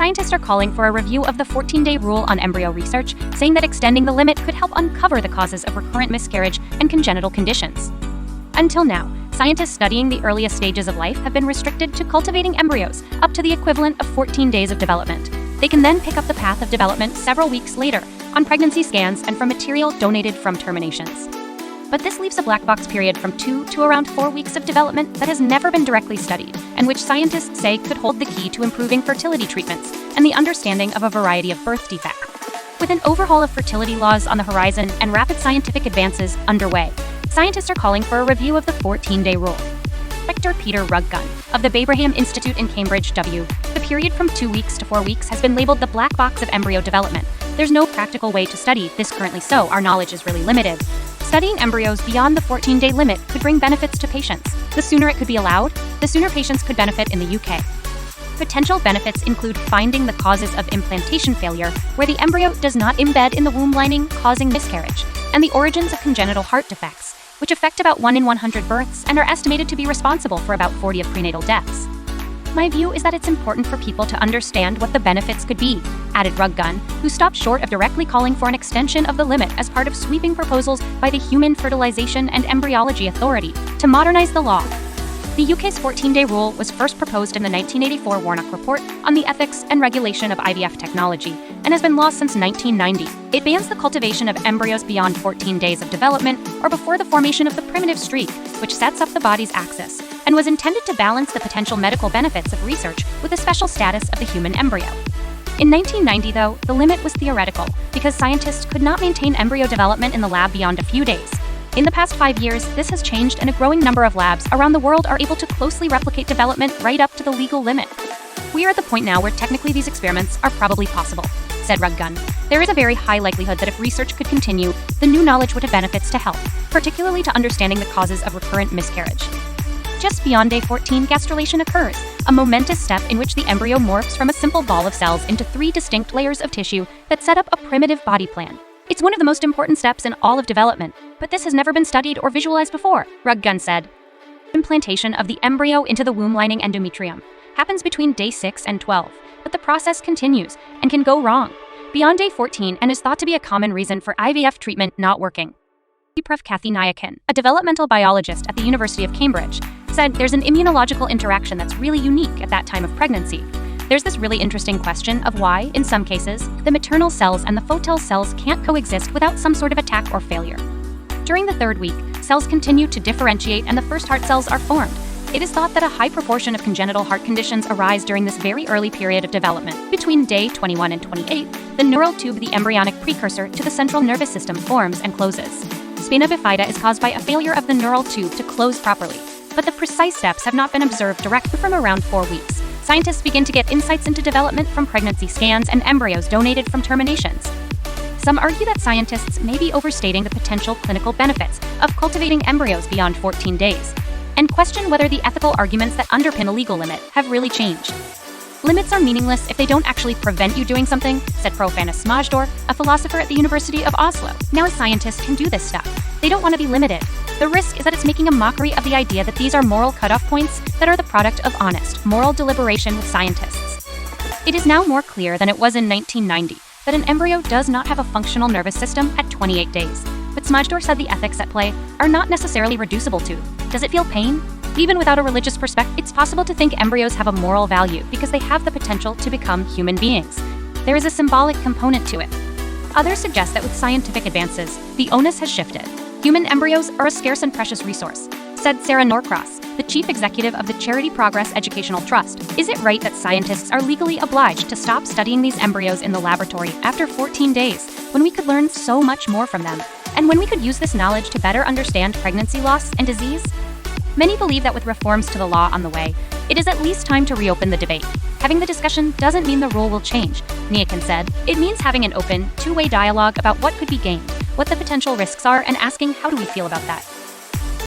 scientists are calling for a review of the 14-day rule on embryo research, saying that extending the limit could help uncover the causes of recurrent miscarriage and congenital conditions. Until now, scientists studying the earliest stages of life have been restricted to cultivating embryos up to the equivalent of 14 days of development. They can then pick up the path of development several weeks later on pregnancy scans and from material donated from terminations. But this leaves a black box period from 2 to around 4 weeks of development that has never been directly studied, and which scientists say could hold the key to improving fertility treatments and the understanding of a variety of birth defects. With an overhaul of fertility laws on the horizon and rapid scientific advances underway, scientists are calling for a review of the 14-day rule. Dr. Peter Ruggun of the Babraham Institute in Cambridge, the period from 2 weeks to 4 weeks has been labeled the black box of embryo development. There's no practical way to study this currently, so our knowledge is really limited. Studying embryos beyond the 14-day limit could bring benefits to patients. The sooner it could be allowed, the sooner patients could benefit in the UK. Potential benefits include finding the causes of implantation failure, where the embryo does not embed in the womb lining, causing miscarriage, and the origins of congenital heart defects, which affect about 1 in 100 births and are estimated to be responsible for about 40 of prenatal deaths. My view is that it's important for people to understand what the benefits could be, added Ruggun, who stopped short of directly calling for an extension of the limit as part of sweeping proposals by the Human Fertilization and Embryology Authority to modernize the law. The UK's 14-day rule was first proposed in the 1984 Warnock Report on the Ethics and Regulation of IVF Technology and has been law since 1990. It bans the cultivation of embryos beyond 14 days of development or before the formation of the primitive streak, which sets up the body's axis, and was intended to balance the potential medical benefits of research with the special status of the human embryo. In 1990, though, the limit was theoretical because scientists could not maintain embryo development in the lab beyond a few days. In the past 5 years, this has changed, and a growing number of labs around the world are able to closely replicate development right up to the legal limit. We are at the point now where technically these experiments are probably possible, said Ruggun. There is a very high likelihood that if research could continue, the new knowledge would have benefits to health, particularly to understanding the causes of recurrent miscarriage. Just beyond day 14, gastrulation occurs, a momentous step in which the embryo morphs from a simple ball of cells into 3 distinct layers of tissue that set up a primitive body plan. It's one of the most important steps in all of development, but this has never been studied or visualized before, Ruggun said. Implantation of the embryo into the womb lining endometrium happens between day 6 and 12, but the process continues and can go wrong beyond day 14 and is thought to be a common reason for IVF treatment not working. Prof. Kathy Nayakin, a developmental biologist at the University of Cambridge, said there's an immunological interaction that's really unique at that time of pregnancy. There's this really interesting question of why, in some cases, the maternal cells and the foetal cells can't coexist without some sort of attack or failure. During the 3rd week, cells continue to differentiate and the first heart cells are formed. It is thought that a high proportion of congenital heart conditions arise during this very early period of development. Between day 21 and 28, the neural tube, the embryonic precursor to the central nervous system, forms and closes. Spina bifida is caused by a failure of the neural tube to close properly, but the precise steps have not been observed directly from around 4 weeks. Scientists begin to get insights into development from pregnancy scans and embryos donated from terminations. Some argue that scientists may be overstating the potential clinical benefits of cultivating embryos beyond 14 days, and question whether the ethical arguments that underpin a legal limit have really changed. Limits are meaningless if they don't actually prevent you doing something, said Profanis Smajdor, a philosopher at the University of Oslo. Now scientists can do this stuff. They don't want to be limited. The risk is that it's making a mockery of the idea that these are moral cutoff points that are the product of honest, moral deliberation with scientists. It is now more clear than it was in 1990 that an embryo does not have a functional nervous system at 28 days. But Smajdor said the ethics at play are not necessarily reducible to, does it feel pain? Even without a religious perspective, it's possible to think embryos have a moral value because they have the potential to become human beings. There is a symbolic component to it. Others suggest that with scientific advances, the onus has shifted. Human embryos are a scarce and precious resource, said Sarah Norcross, the chief executive of the Charity Progress Educational Trust. Is it right that scientists are legally obliged to stop studying these embryos in the laboratory after 14 days, when we could learn so much more from them, and when we could use this knowledge to better understand pregnancy loss and disease? Many believe that with reforms to the law on the way, it is at least time to reopen the debate. Having the discussion doesn't mean the rule will change, Nayakin said. It means having an open, two-way dialogue about what could be gained, what the potential risks are, and asking how do we feel about that.